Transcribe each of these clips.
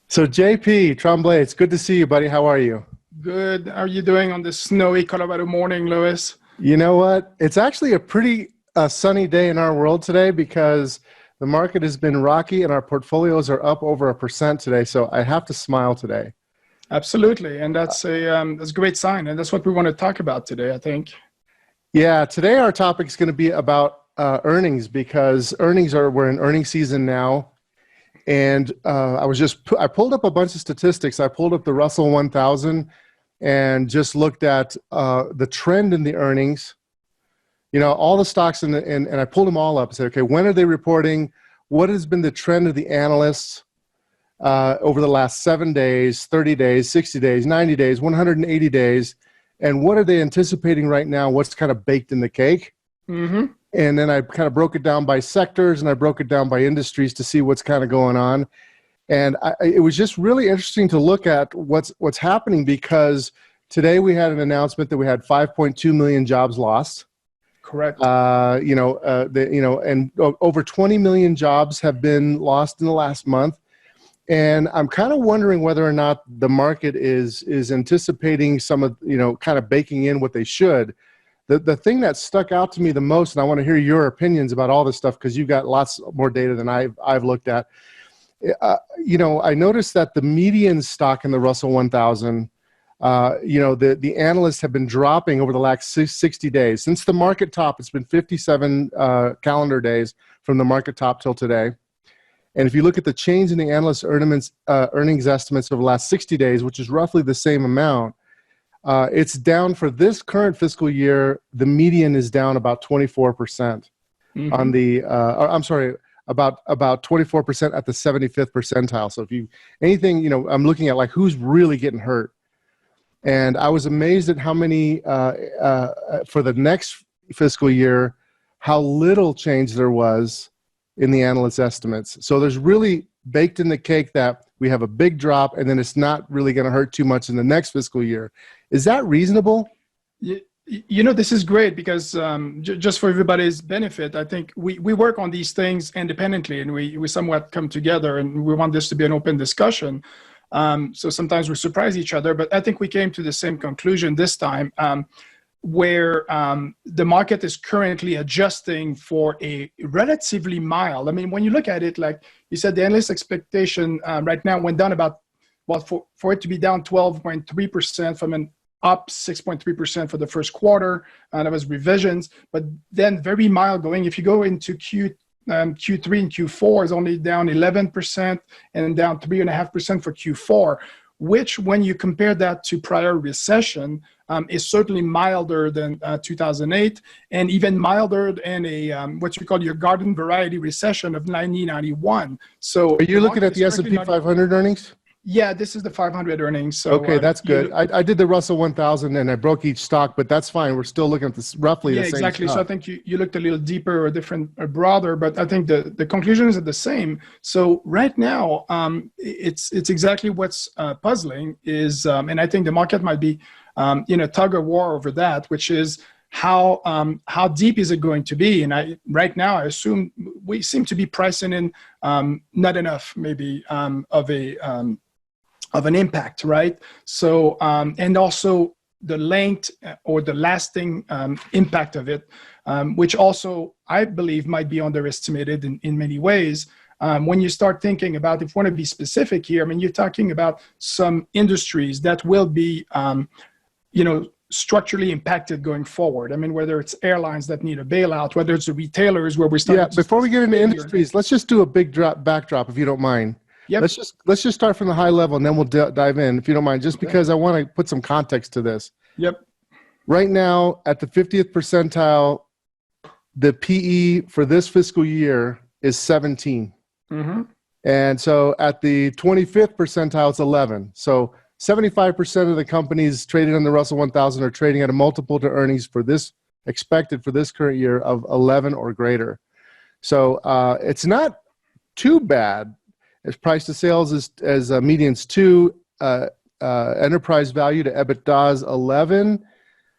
So JP Tremblay, it's good to see you, buddy. How are you? Good. How are you doing on this snowy Colorado morning, Lewis? You know what? It's actually a pretty sunny day in our world today because the market has been rocky and our portfolios are up over 1% today. So I have to smile today. Absolutely, and that's a great sign, and that's what we want to talk about today, I think. Yeah, today our topic is going to be about earnings because we're in earnings season now. And I pulled up a bunch of statistics. I pulled up the Russell 1000 and just looked at the trend in the earnings. You know, all the stocks and I pulled them all up and said, okay, when are they reporting? What has been the trend of the analysts over the last 7 days, 30 days, 60 days, 90 days, 180 days? And what are they anticipating right now? What's kind of baked in the cake? Mm-hmm. And then I kind of broke it down by sectors and I broke it down by industries to see what's kind of going on. And it was just really interesting to look at what's happening because today we had an announcement that we had 5.2 million jobs lost. Correct. And over 20 million jobs have been lost in the last month. And I'm kind of wondering whether or not the market is anticipating some of, kind of baking in what they should. The thing that stuck out to me the most, and I want to hear your opinions about all this stuff because you've got lots more data than I've looked at. I noticed that the median stock in the Russell 1000, the analysts have been dropping over the last 60 days. Since the market top, it's been 57 calendar days from the market top till today. And if you look at the change in the analyst earnings estimates over the last 60 days, which is roughly the same amount, it's down for this current fiscal year. The median is down about 24% on the, about 24% at the 75th percentile. So if I'm looking at like who's really getting hurt. And I was amazed at how many, for the next fiscal year, how little change there was in the analyst estimates. So there's really baked in the cake that we have a big drop and then it's not really going to hurt too much in the next fiscal year. Is that reasonable? This is great because just for everybody's benefit, I think we work on these things independently and we somewhat come together and we want this to be an open discussion. So sometimes we surprise each other, but I think we came to the same conclusion this time where the market is currently adjusting for a relatively mild. I mean, when you look at it, like you said, the analyst expectation right now went down about, for it to be down 12.3% from an up 6.3% for the first quarter. That was revisions, but then very mild going. If you go into Q3 and Q4 is only down 11% and down 3.5% for Q4, which when you compare that to prior recession is certainly milder than 2008 and even milder than a what you call your garden variety recession of 1991. So are you looking at the S&P 500 earnings? Yeah, this is the 500 earnings. So, okay, that's good. I did the Russell 1000 and I broke each stock, but that's fine. We're still looking at this roughly the same exactly. stock. So I think you looked a little deeper or different or broader, but I think the conclusions are the same. So right now, it's exactly what's puzzling is, and I think the market might be in a tug of war over that, which is how deep is it going to be? And right now I assume we seem to be pricing in not enough maybe of an impact, right? So, and also the length or the lasting impact of it, which also I believe might be underestimated in many ways. When you start thinking about, if you want to be specific here, I mean, you're talking about some industries that will be, structurally impacted going forward. I mean, whether it's airlines that need a bailout, whether it's the retailers where we start. Yeah, before we get into industries, let's just do a big backdrop if you don't mind. Yep. Let's just start from the high level and then we'll dive in if you don't mind, just because I want to put some context to this. Yep. Right now at the 50th percentile, the PE for this fiscal year is 17. Mm-hmm. And so at the 25th percentile, it's 11. So 75% of the companies traded on the Russell 1000 are trading at a multiple to earnings expected for this current year of 11 or greater. So it's not too bad. As price to sales as median's 2, enterprise value to EBITDA is 11,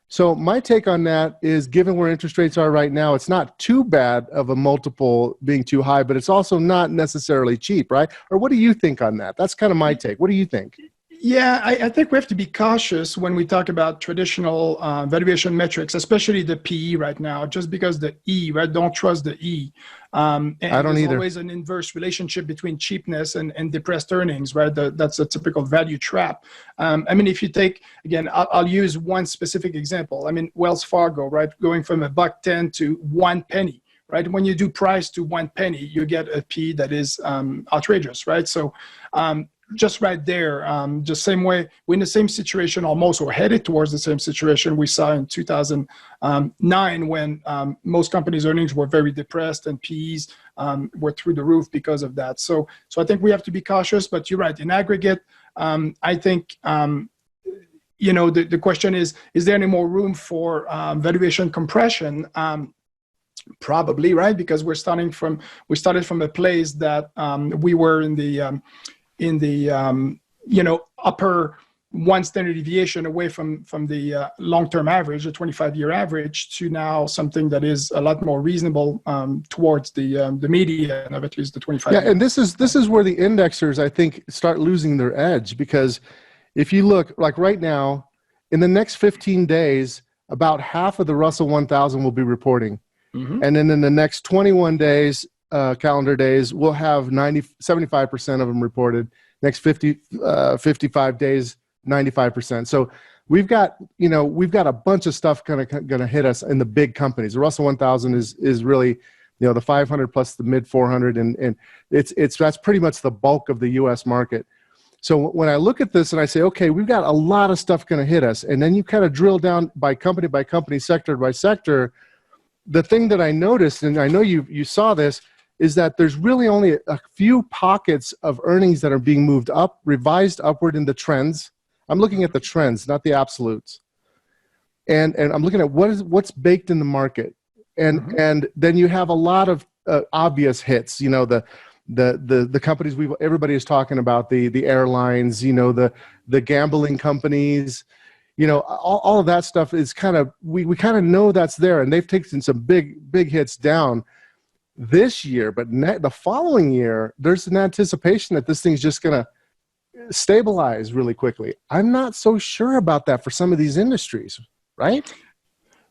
So my take on that is, given where interest rates are right now, it's not too bad of a multiple being too high, but it's also not necessarily cheap, right? Or what do you think on that? That's kind of my take. What do you think? Yeah, I think we have to be cautious when we talk about traditional valuation metrics, especially the PE right now, just because the E, right? Don't trust the E. And I don't there's either. always an inverse relationship between cheapness and depressed earnings, right? That's a typical value trap. I mean, if you take, again, I'll use one specific example. I mean, Wells Fargo, right? Going from $1.10 to 1 penny. Right, when you do price to 1 penny, you get a P that is outrageous, right? So just right there, just same way, we're in the same situation almost, or headed towards the same situation we saw in 2009 when most companies' earnings were very depressed and PEs were through the roof because of that. So I think we have to be cautious, but you're right. In aggregate, I think, the question is there any more room for valuation compression? Probably, right? Because we started from a place that we were in the upper one standard deviation away from the long-term average, the 25-year average, to now something that is a lot more reasonable towards the median of at least the 25. Yeah, and this is where the indexers, I think, start losing their edge, because if you look, like right now, in the next 15 days, about half of the Russell 1000 will be reporting. Mm-hmm. And then in the next 21 days, calendar days, we'll have 75% of them reported. Next 55 days, 95%. So we've got a bunch of stuff going to hit us in the big companies. The Russell 1000 is really, the 500 plus the mid 400, and that's pretty much the bulk of the U.S. market. So when I look at this and I say, okay, we've got a lot of stuff going to hit us, and then you kind of drill down by company, sector by sector. The thing that I noticed, and I know you saw this, is that there's really only a few pockets of earnings that are being moved up, revised upward in the trends. I'm looking at the trends, not the absolutes. And I'm looking at what's baked in the market. And then you have a lot of obvious hits, the companies everybody is talking about, the airlines, the gambling companies. All of that stuff is kind of, we kind of know that's there, and they've taken some big hits down this year. But the following year, there's an anticipation that this thing's just going to stabilize really quickly. I'm not so sure about that for some of these industries, right?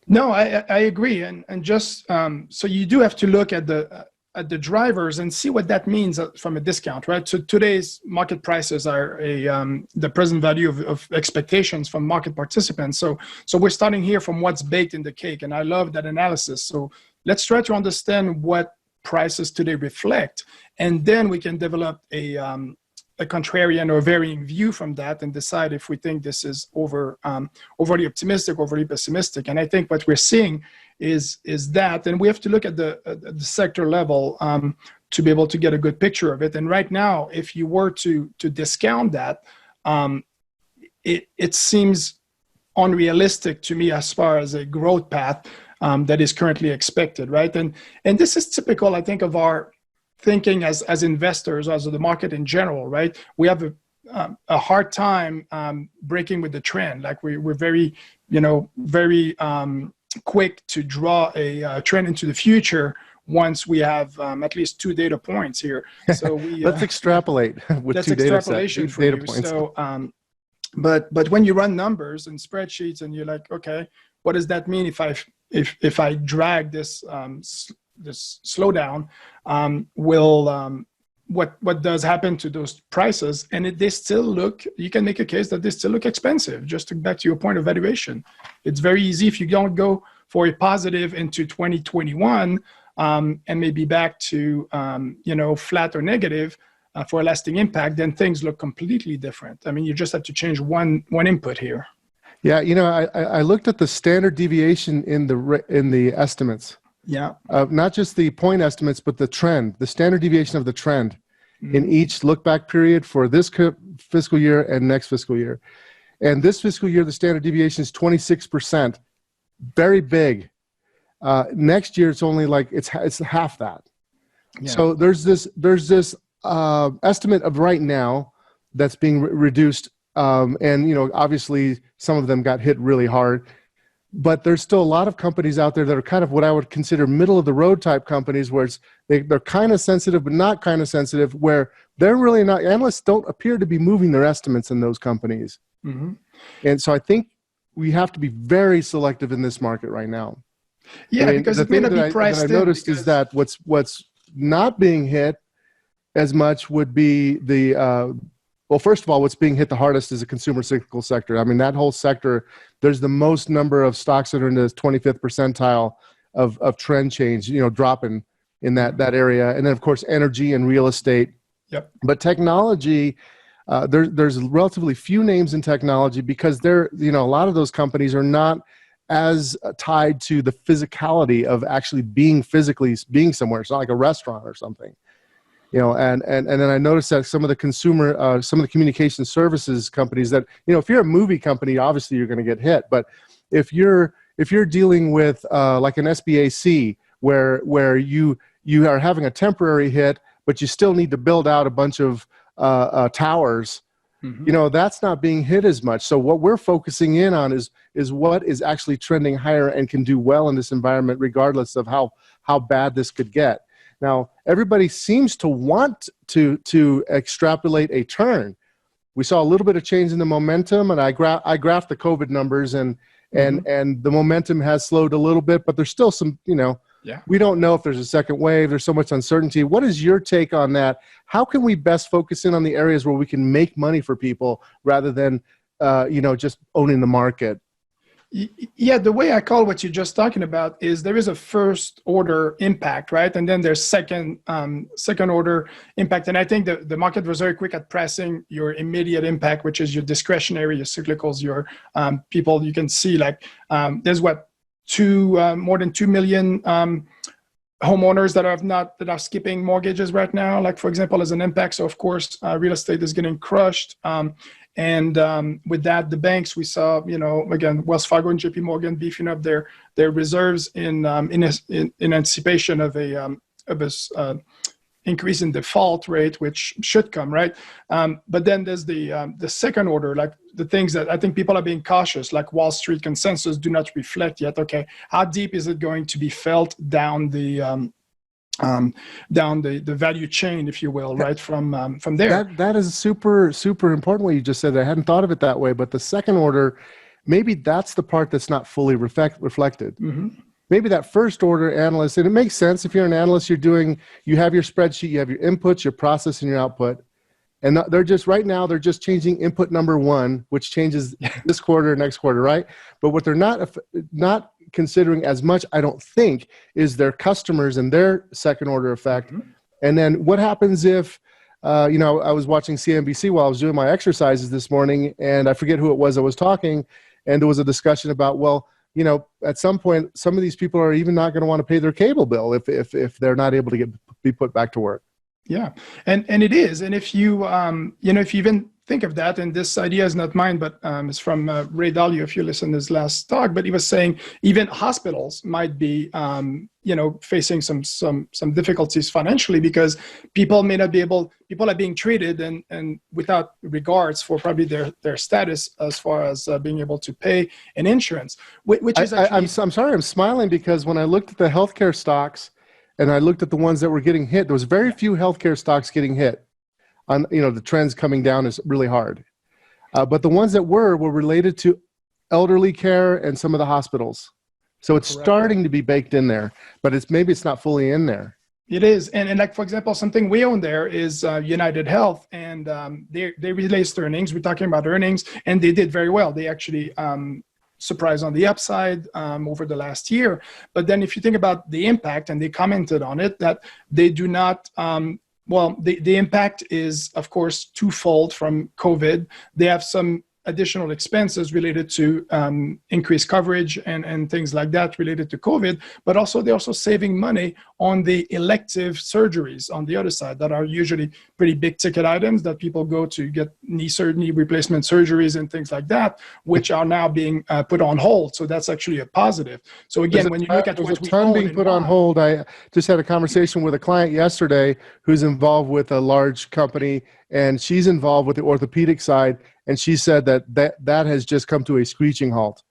No, I agree. And just so you do have to look at the drivers and see what that means from a discount, right? So today's market prices are the present value of expectations from market participants. So we're starting here from what's baked in the cake, and I love that analysis. So let's try to understand what prices today reflect, and then we can develop a contrarian or varying view from that and decide if we think this is overly optimistic, overly pessimistic. And I think what we're seeing is that, and we have to look at the sector level to be able to get a good picture of it. And right now, if you were to discount that, it seems unrealistic to me as far as a growth path that is currently expected, right? And this is typical, I think, of our thinking as investors, as the market in general, right? We have a hard time breaking with the trend. Like we're very, very quick to draw a trend into the future once we have at least 2 data points here. So we let's extrapolate with that's 2 data extrapolation sets, for data you. points. So, but when you run numbers and spreadsheets, and you're like, okay, what does that mean if I drag this slowdown? What does happen to those prices? And they still look, you can make a case that they still look expensive. Just back to your point of valuation, it's very easy if you don't go for a positive into 2021 and maybe back to flat or negative for a lasting impact, then things look completely different. I mean, you just have to change one input here. Yeah, I looked at the standard deviation in the estimates. Yeah. Not just the point estimates, but the trend, the standard deviation of the trend in each look back period for this fiscal year and next fiscal year. And this fiscal year, the standard deviation is 26%, very big. Next year, it's only like it's half that. Yeah. So there's this estimate of right now that's being reduced, and obviously some of them got hit really hard. but there's still a lot of companies out there that are kind of what I would consider middle of the road type companies, where they're kind of sensitive, but not kind of sensitive, where they're really not, analysts don't appear to be moving their estimates in those companies. Mm-hmm. And so I think we have to be very selective in this market right now. Yeah, because it may not be priced in. What I noticed is that what's not being hit as much would be well, first of all, what's being hit the hardest is the consumer cyclical sector. I mean, that whole sector, there's the most number of stocks that are in the 25th percentile of trend change, dropping in that area. And then, of course, energy and real estate. Yep. But technology, there's relatively few names in technology because a lot of those companies are not as tied to the physicality of actually being somewhere. It's not like a restaurant or something. And then I noticed that some of the communication services companies that, if you're a movie company, obviously you're going to get hit. But if you're dealing with like an SBAC where you are having a temporary hit, but you still need to build out a bunch of towers, mm-hmm. That's not being hit as much. So what we're focusing in on is what is actually trending higher and can do well in this environment, regardless of how bad this could get. Now, everybody seems to want to extrapolate a turn. We saw a little bit of change in the momentum, and I graphed the COVID numbers, and the momentum has slowed a little bit, but there's still some, we don't know if there's a second wave. There's so much uncertainty. What is your take on that? How can we best focus in on the areas where we can make money for people rather than, just owning the market? Yeah, the way I call what you're just talking about is there is a first order impact, right? And then there's second order impact. And I think the market was very quick at pressing your immediate impact, which is your discretionary, your cyclicals, your people. You can see there's more than 2 million homeowners that are skipping mortgages right now, like for example, as an impact. So of course, real estate is getting crushed. And with that, the banks, we saw, again, Wells Fargo and JP Morgan beefing up their reserves in anticipation of a increase in default rate, which should come, right? But then there's the second order, like the things that I think people are being cautious, like Wall Street consensus do not reflect yet. Okay, how deep is it going to be felt down the value chain, if you will, right from there? That is super, super important what you just said. I hadn't thought of it that way, but the second order, maybe that's the part that's not fully reflected. Mm-hmm. Maybe that first order analyst, and it makes sense if you're an analyst, you have your spreadsheet, you have your inputs, your process, and your output. And they're just changing input number one, which changes this quarter, next quarter, right? But what they're not considering as much, I don't think, is their customers and their second order effect. Mm-hmm. And then what happens if, I was watching CNBC while I was doing my exercises this morning, and I forget who it was that was talking, and there was a discussion about, at some point, some of these people are even not going to want to pay their cable bill if they're not able to be put back to work. Yeah, and it is. And if you, if you even think of that, and this idea is not mine, but it's from Ray Dalio, if you listen to his last talk, but he was saying even hospitals might be, facing some difficulties financially because people may not be people are being treated and without regards for probably their status as far as being able to pay an insurance, which is actually... I'm sorry, I'm smiling because when I looked at the healthcare stocks, and I looked at the ones that were getting hit, there was very few healthcare stocks getting hit. The trends coming down is really hard. But the ones that were related to elderly care and some of the hospitals. So it's starting to be baked in there, but maybe it's not fully in there. It is. And like, for example, something we own there is United Health, and they released earnings. We're talking about earnings, and they did very well. They actually... surprise on the upside over the last year. But then if you think about the impact, and they commented on it, that they do not, the impact is, of course, twofold from COVID. They have some additional expenses related to increased coverage and things like that related to COVID, but also they're also saving money on the elective surgeries on the other side that are usually pretty big ticket items that people go to get knee replacement surgeries and things like that, which are now being put on hold. So that's actually a positive. So again, when you look at there's a ton being put on hold. I just had a conversation with a client yesterday who's involved with a large company, and she's involved with the orthopedic side. And she said that has just come to a screeching halt.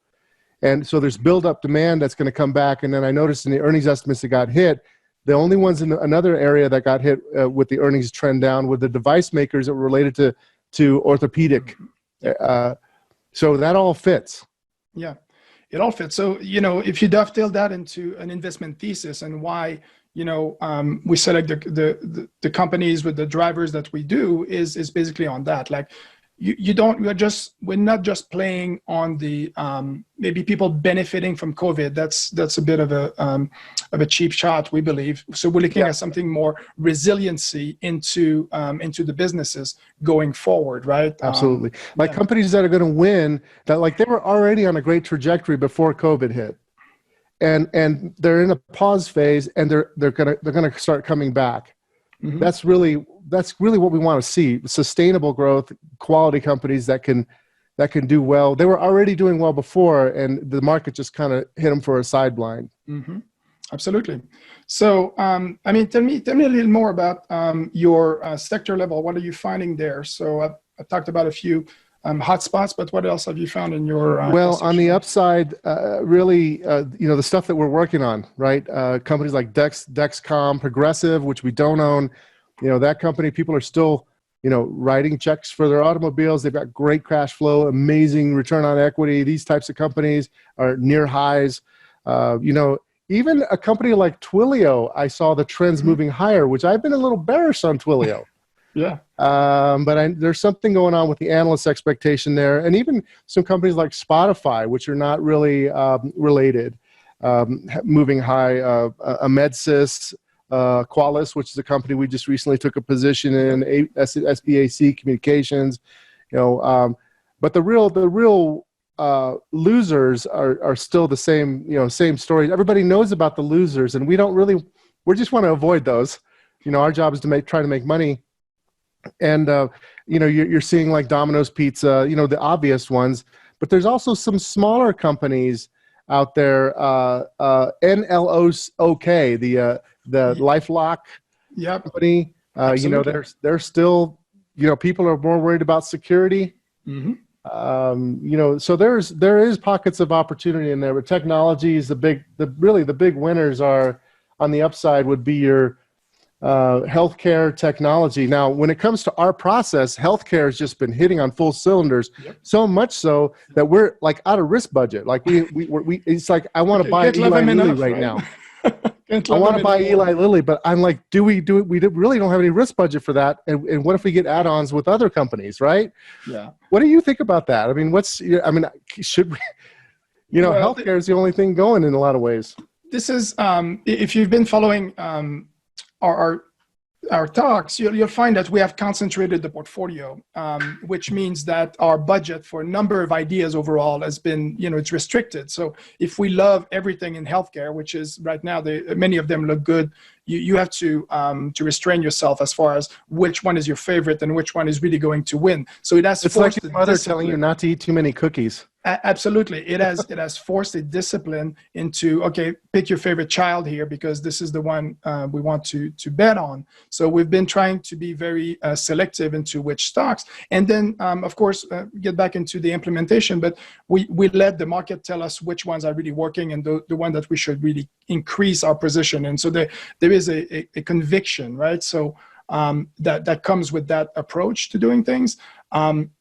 And so there's build-up demand that's going to come back. And then I noticed in the earnings estimates that got hit, the only ones in another area that got hit with the earnings trend down were the device makers that were related to orthopedic. So that all fits. Yeah, it all fits. So, if you dovetail that into an investment thesis and why, we select the companies with the drivers that we do is basically on that. Like, we're not just playing on the maybe people benefiting from COVID. That's a bit of a cheap shot, we believe. So we're looking at something more resiliency into the businesses going forward, right? Absolutely. Companies that are going to win, that like they were already on a great trajectory before COVID hit, and they're in a pause phase, and they're gonna start coming back. Mm-hmm. That's really what we want to see: sustainable growth, quality companies that can do well. They were already doing well before, and the market just kind of hit them for a sideline. Mm-hmm. Absolutely. So, tell me a little more about your sector level. What are you finding there? So, I talked about a few hotspots, but what else have you found in your? On the upside, really, the stuff that we're working on, right? Companies like Dexcom, Progressive, which we don't own. That company, people are still, writing checks for their automobiles. They've got great cash flow, amazing return on equity. These types of companies are near highs. Even a company like Twilio, I saw the trends moving higher, which I've been a little bearish on Twilio. Yeah. But there's something going on with the analyst expectation there. And even some companies like Spotify, which are not really related, moving high. Medsys, Qualys, which is a company we just recently took a position in, SBAC Communications. But the real losers are still the same stories. Everybody knows about the losers, and we just want to avoid those. Our job is to try to make money. And, you're seeing like Domino's Pizza, the obvious ones, but there's also some smaller companies out there, NLOK, the LifeLock company, they're still, people are more worried about security. Mm-hmm. So there is pockets of opportunity in there, but technology is the big winners are on the upside would be your, healthcare technology. Now, when it comes to our process, healthcare has just been hitting on full cylinders, so much so that we're like out of risk budget. Like we it's like I want to buy Eli Lilly right now. I want to buy Eli Lilly, but I'm like, we really don't have any risk budget for that. And what if we get add-ons with other companies, right? Yeah. What do you think about that? I mean, should we? Healthcare is the only thing going in a lot of ways. This is if you've been following. Our talks, you'll find that we have concentrated the portfolio, which means that our budget for a number of ideas overall has been, it's restricted. So if we love everything in healthcare, which is right now, many of them look good, you have to restrain yourself as far as which one is your favorite and which one is really going to win. So it has. It's like your mother telling you not to eat too many cookies. Absolutely. It has forced a discipline into, okay, pick your favorite child here because this is the one we want to bet on. So we've been trying to be very selective into which stocks. And then, of course, get back into the implementation, but we let the market tell us which ones are really working and the one that we should really increase our position in. So there is a conviction, right? So that comes with that approach to doing things.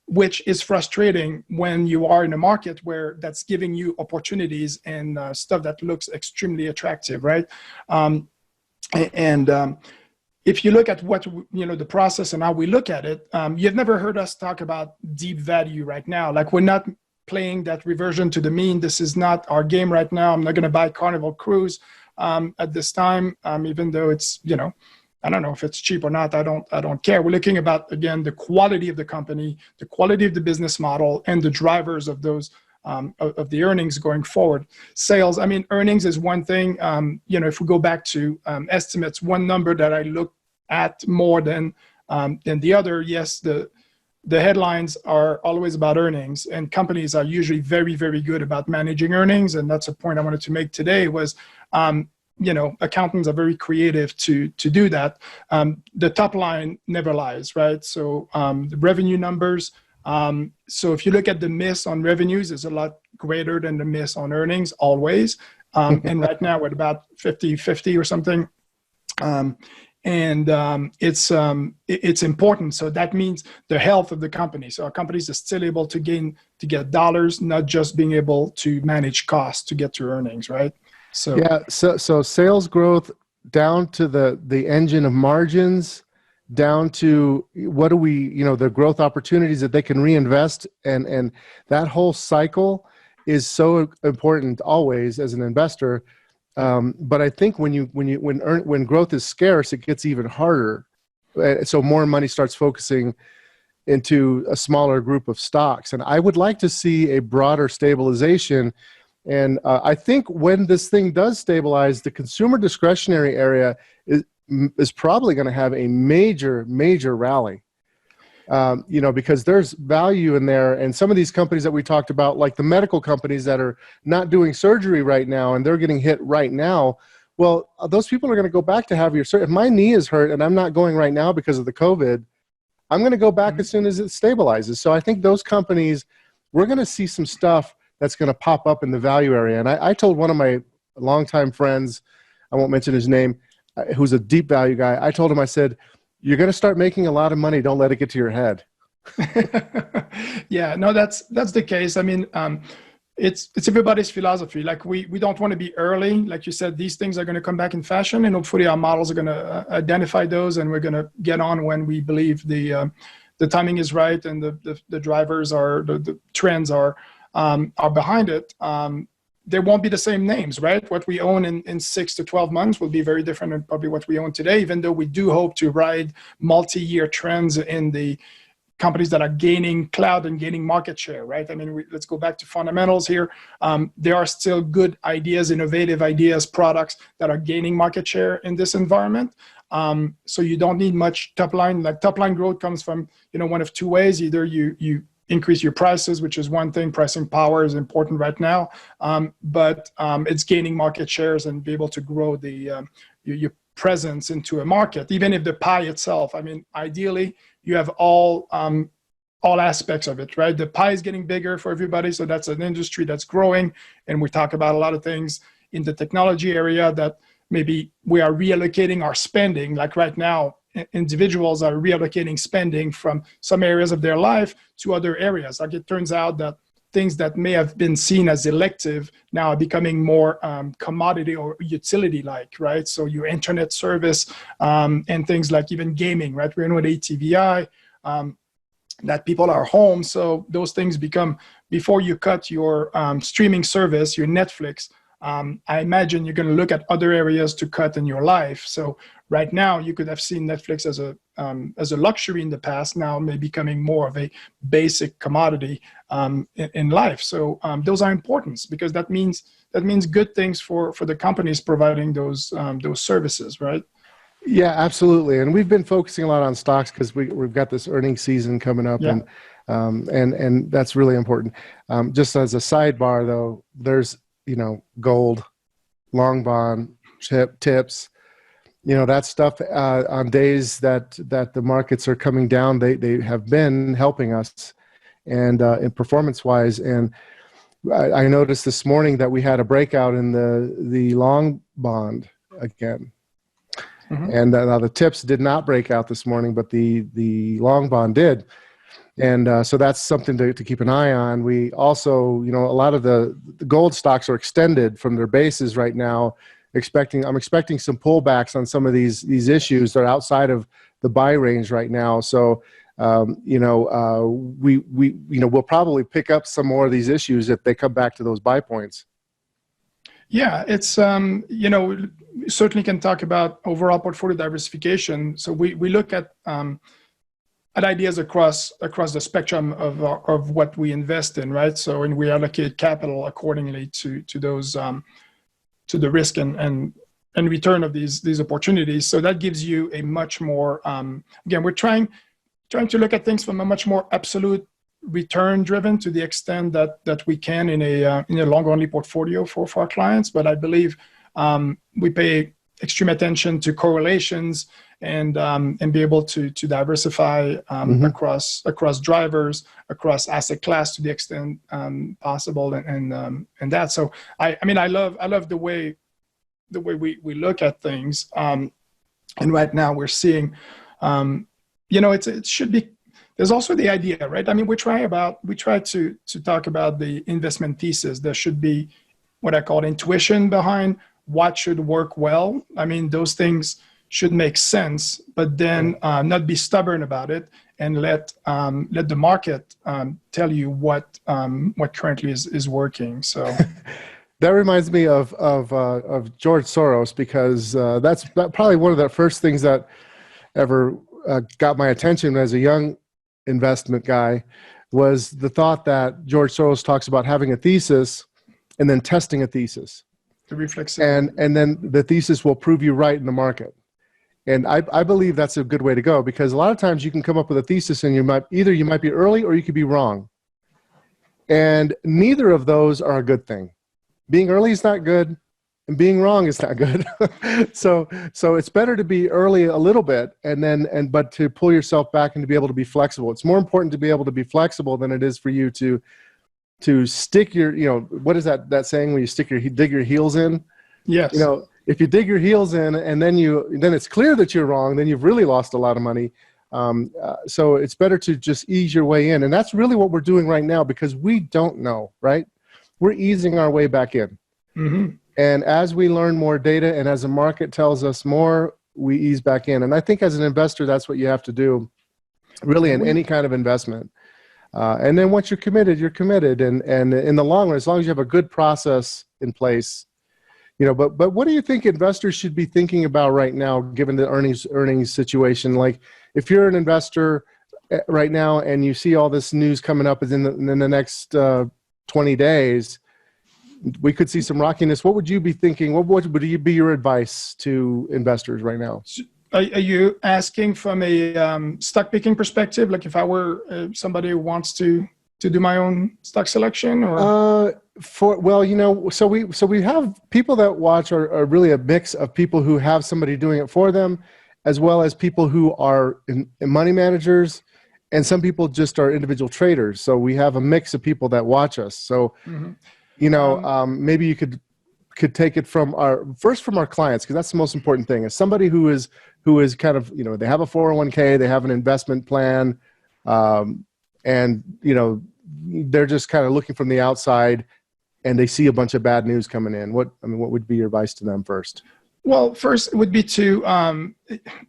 Which is frustrating when you are in a market where that's giving you opportunities and stuff that looks extremely attractive, right? If you look at what, the process and how we look at it, you've never heard us talk about deep value right now. Like we're not playing that reversion to the mean. This is not our game right now. I'm not going to buy Carnival Cruise at this time, even though it's, I don't know if it's cheap or not. I don't care. We're looking about, again, the quality of the company, the quality of the business model, and the drivers of those of the earnings going forward. Sales, earnings is one thing. If we go back to estimates, one number that I look at more than the other, yes, the headlines are always about earnings, and companies are usually very, very good about managing earnings. And that's a point I wanted to make today was, accountants are very creative to do that. The top line never lies, right? So the revenue numbers. So if you look at the miss on revenues, is a lot greater than the miss on earnings always. And right now we're at about 50-50 or something. It's important. So that means the health of the company. So our companies are still able to get dollars, not just being able to manage costs to get to earnings, right? So yeah, so sales growth down to the engine of margins, down to what do we, the growth opportunities that they can reinvest, and that whole cycle is so important always as an investor. But I think when growth is scarce, it gets even harder. So more money starts focusing into a smaller group of stocks. And I would like to see a broader stabilization. And I think when this thing does stabilize, the consumer discretionary area is probably going to have a major rally. Because there's value in there. And some of these companies that we talked about, like the medical companies that are not doing surgery right now and they're getting hit right now, well, those people are going to go back to have your surgery. If my knee is hurt and I'm not going right now because of the COVID, I'm going to go back as soon as it stabilizes. So I think those companies, we're going to see some stuff that's going to pop up in the value area. And I told one of my longtime friends, I won't mention his name, who's a deep value guy, I told him, I said, you're going to start making a lot of money. Don't let it get to your head. Yeah, no, that's the case. I mean, it's everybody's philosophy. Like we don't want to be early. Like you said, these things are going to come back in fashion, and hopefully our models are going to identify those, and we're going to get on when we believe the timing is right and the drivers are the trends are behind it. There won't be the same names, right? What we own in 6 to 12 months will be very different than probably what we own today, even though we do hope to ride multi-year trends in the companies that are gaining cloud and gaining market share, right? I mean, let's go back to fundamentals here. There are still good ideas, innovative ideas, products that are gaining market share in this environment. So you don't need much top line. Like top line growth comes from, one of two ways. Either you increase your prices, which is one thing. Pricing power is important right now, but it's gaining market shares and be able to grow your presence into a market, even if the pie itself. I mean, ideally, you have all aspects of it, right? The pie is getting bigger for everybody, so that's an industry that's growing, and we talk about a lot of things in the technology area that maybe we are reallocating our spending. Like right now, individuals are reallocating spending from some areas of their life to other areas. Like it turns out that things that may have been seen as elective now are becoming more commodity or utility-like, right? So your internet service and things like even gaming, right? We're in with ATVI, that people are home. So those things become, before you cut your streaming service, your Netflix, I imagine you're going to look at other areas to cut in your life. So right now, you could have seen Netflix as a luxury in the past. Now, may becoming more of a basic commodity in life. So those are important because that means good things for the companies providing those services, right? Yeah, absolutely. And we've been focusing a lot on stocks because we've got this earnings season coming up, yeah. and that's really important. Just as a sidebar, though, there's gold, long bond, tips, that stuff on days that the markets are coming down, they have been helping us and in performance wise. And I noticed this morning that we had a breakout in the long bond again. Mm-hmm. And now the tips did not break out this morning, but the long bond did. And so that's something to keep an eye on. We also, a lot of the gold stocks are extended from their bases right now. I'm expecting some pullbacks on some of these issues that are outside of the buy range right now. So, we'll probably pick up some more of these issues if they come back to those buy points. Yeah, it's certainly can talk about overall portfolio diversification. So we look at ideas across the spectrum of what we invest in, right? So, and we allocate capital accordingly to those to the risk and return of these opportunities. So that gives you a much more again, we're trying to look at things from a much more absolute return driven to the extent that we can in a long only portfolio for our clients. But I believe we pay extreme attention to correlations and be able to diversify across drivers, across asset class to the extent possible, and that. So I love the way we look at things. And right now we're seeing, it should be. There's also the idea, right? I mean, we try to talk about the investment thesis. There should be what I call intuition behind what should work well. I mean, those things should make sense, but then not be stubborn about it and let the market tell you what currently is working. So that reminds me of George Soros, because that's probably one of the first things that ever got my attention as a young investment guy, was the thought that George Soros talks about having a thesis and then testing a thesis. The reflexivity. And then the thesis will prove you right in the market. And I believe that's a good way to go, because a lot of times you can come up with a thesis and you might be early or you could be wrong. And neither of those are a good thing. Being early is not good, and being wrong is not good. So it's better to be early a little bit but to pull yourself back and to be able to be flexible. It's more important to be able to be flexible than it is for you to stick your, what is that saying, when you dig your heels in? Yes. If you dig your heels in and then it's clear that you're wrong, then you've really lost a lot of money. So it's better to just ease your way in. And that's really what we're doing right now, because we don't know, right? We're easing our way back in. Mm-hmm. And as we learn more data and as the market tells us more, we ease back in. And I think as an investor, that's what you have to do, really, in any kind of investment. And then once you're committed, you're committed. And in the long run, as long as you have a good process in place, but what do you think investors should be thinking about right now, given the earnings situation? Like, if you're an investor right now and you see all this news coming up in the next 20 days, we could see some rockiness. What would you be thinking? What would be your advice to investors right now? Are you asking from a stock picking perspective? Like, if I were somebody who wants to do my own stock selection, or? So we have people that watch are really a mix of people who have somebody doing it for them, as well as people who are in money managers, and some people just are individual traders. So we have a mix of people that watch us. So, maybe you could take it from our clients, because that's the most important thing. Is somebody who is kind of, they have a 401k, they have an investment plan, and they're just kind of looking from the outside, and they see a bunch of bad news coming in. What would be your advice to them first? Well, first it would be to,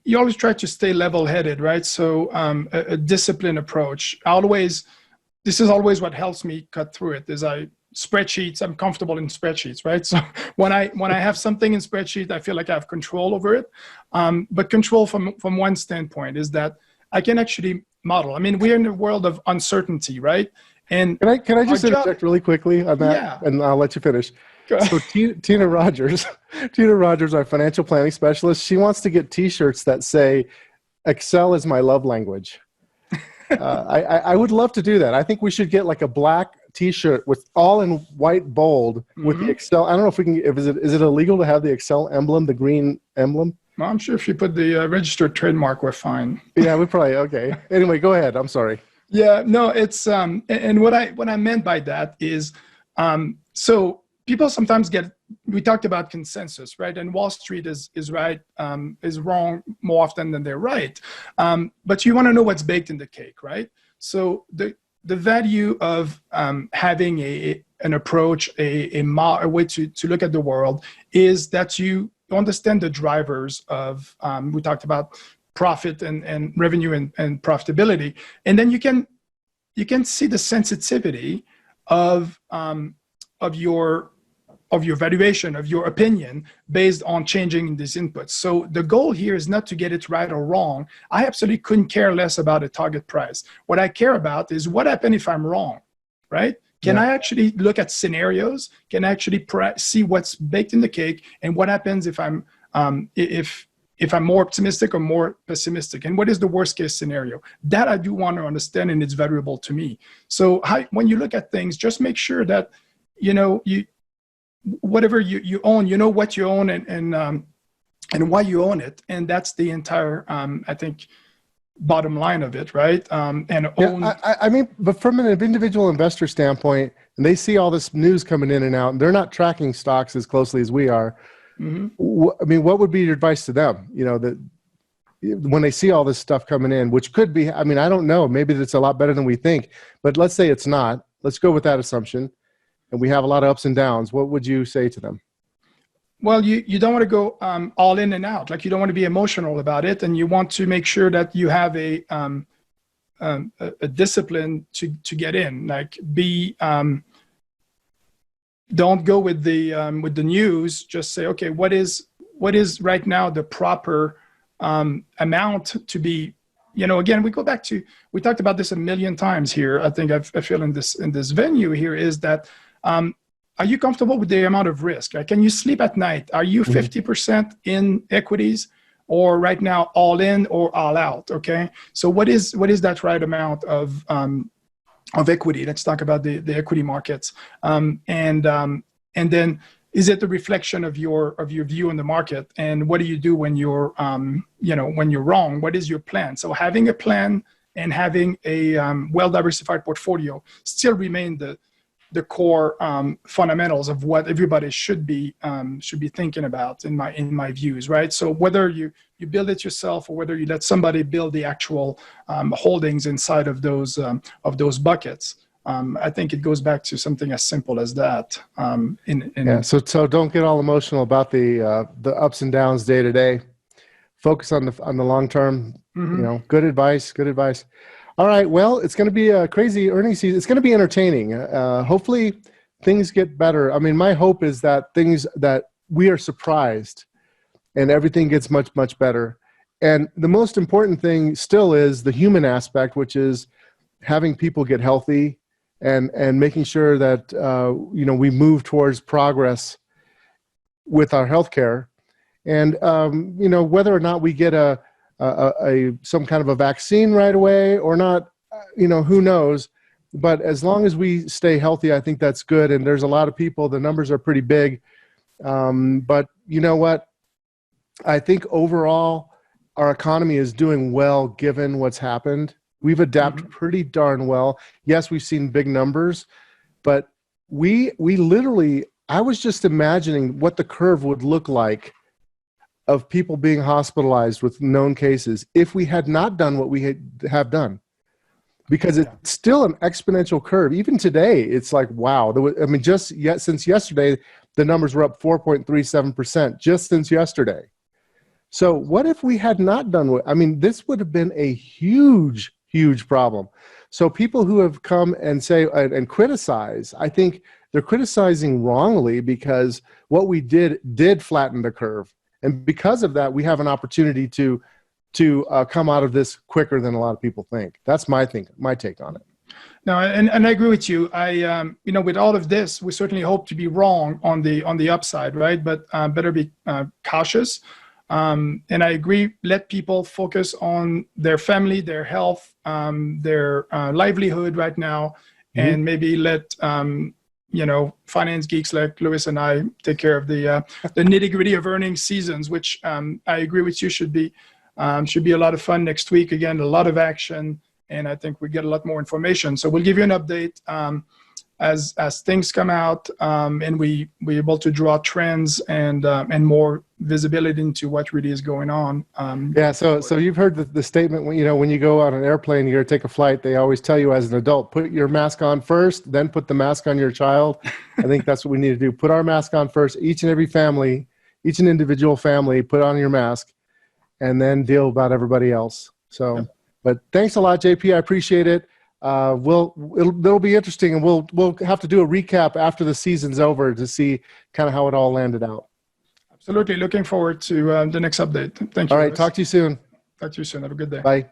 you always try to stay level-headed, right? So a disciplined approach. This is always what helps me cut through it, is spreadsheets. I'm comfortable in spreadsheets, right? So when I have something in spreadsheet, I feel like I have control over it. But control from one standpoint is that I can actually model. I mean, we're in a world of uncertainty, right? And can I just interject really quickly on that? Yeah. And I'll let you finish. So Tina Rogers, our financial planning specialist, she wants to get T-shirts that say, "Excel is my love language." I would love to do that. I think we should get like a black T-shirt with all in white bold with the Excel. I don't know if we can. Is it illegal to have the Excel emblem, the green emblem? Well, I'm sure if you put the registered trademark, we're fine. Yeah, we probably okay. Anyway, go ahead. I'm sorry. Yeah, no, it's and what I meant by that is, so people sometimes we talked about consensus, right? And Wall Street is right, is wrong more often than they're right. But you want to know what's baked in the cake, right? So the value of having an approach, a way to look at the world, is that you understand the drivers of, we talked about profit and revenue and profitability, and then you can see the sensitivity of your valuation, of your opinion, based on changing these inputs. So the goal here is not to get it right or wrong. I absolutely couldn't care less about a target price. What I care about is what happens if I'm wrong, right? Can I actually look at scenarios? Can I actually see what's baked in the cake, and what happens if I'm if I'm more optimistic or more pessimistic, and what is the worst case scenario? That I do want to understand, and it's valuable to me. So when you look at things, just make sure that whatever you own, what you own, and and why you own it. And that's the entire, I think, bottom line of it, right? And own. Yeah, I mean, but from an individual investor standpoint, and they see all this news coming in and out, and they're not tracking stocks as closely as we are. Mm-hmm. I mean, what would be your advice to them? You know, that when they see all this stuff coming in, which could be, I mean, I don't know, maybe it's a lot better than we think, but let's say it's not. Let's go with that assumption. And we have a lot of ups and downs. What would you say to them? Well, you don't want to go all in and out. Like, you don't want to be emotional about it, and you want to make sure that you have a discipline to get in. Like, don't go with the news. Just say, okay, what is right now the proper amount to be. You know, again, we go back to, we talked about this a million times here. I think I feel in this venue here is that. Are you comfortable with the amount of risk? Like, can you sleep at night? Are you 50% in equities, or right now all in or all out? Okay. So what is that right amount of equity? Let's talk about the equity markets. And then, is it a reflection of your view on the market? And what do you do when you're when you're wrong? What is your plan? So having a plan and having a well-diversified portfolio still remain the core fundamentals of what everybody should be thinking about in my views, right? So whether you build it yourself or whether you let somebody build the actual holdings inside of those buckets, I think it goes back to something as simple as that. Yeah. So don't get all emotional about the ups and downs day to day. Focus on the long term. Mm-hmm. You know, good advice. Good advice. All right. Well, it's going to be a crazy earnings season. It's going to be entertaining. Hopefully things get better. I mean, my hope is that we are surprised and everything gets much, much better. And the most important thing still is the human aspect, which is having people get healthy and making sure that, we move towards progress with our healthcare. And, whether or not we get some kind of a vaccine right away or not, who knows, but as long as we stay healthy, I think that's good. And there's a lot of people, the numbers are pretty big. But you know what? I think overall our economy is doing well, given what's happened. We've adapted pretty darn well. Yes, we've seen big numbers, but we literally, I was just imagining what the curve would look like of people being hospitalized with known cases if we had not done what we have done, because it's still an exponential curve. Even today, it's like, wow. Since yesterday, the numbers were up 4.37% just since yesterday. So what if we had not done this would have been a huge, huge problem. So people who have come and say and criticize, I think they're criticizing wrongly, because what we did flatten the curve. And because of that, we have an opportunity to come out of this quicker than a lot of people think. That's my take on it. No, and I agree with you. With all of this, we certainly hope to be wrong on the upside, right? But better be cautious. And I agree. Let people focus on their family, their health, their livelihood right now, and maybe let finance geeks like Louis and I take care of the nitty-gritty of earnings seasons, which I agree with you should be a lot of fun next week. Again, a lot of action, and I think we get a lot more information. So we'll give you an update as things come out, and we're able to draw trends and more visibility into what really is going on. So you've heard the statement when you go on an airplane, you're going to take a flight, they always tell you as an adult, put your mask on first, then put the mask on your child. I think that's what we need to do. Put our mask on first, each and individual family, put on your mask, and then deal about everybody else. So, But thanks a lot, JP. I appreciate it. It'll be interesting, and we'll have to do a recap after the season's over to see kind of how it all landed out. Absolutely. Looking forward to the next update. Thank you. All right. Talk to you soon. Talk to you soon. Have a good day. Bye.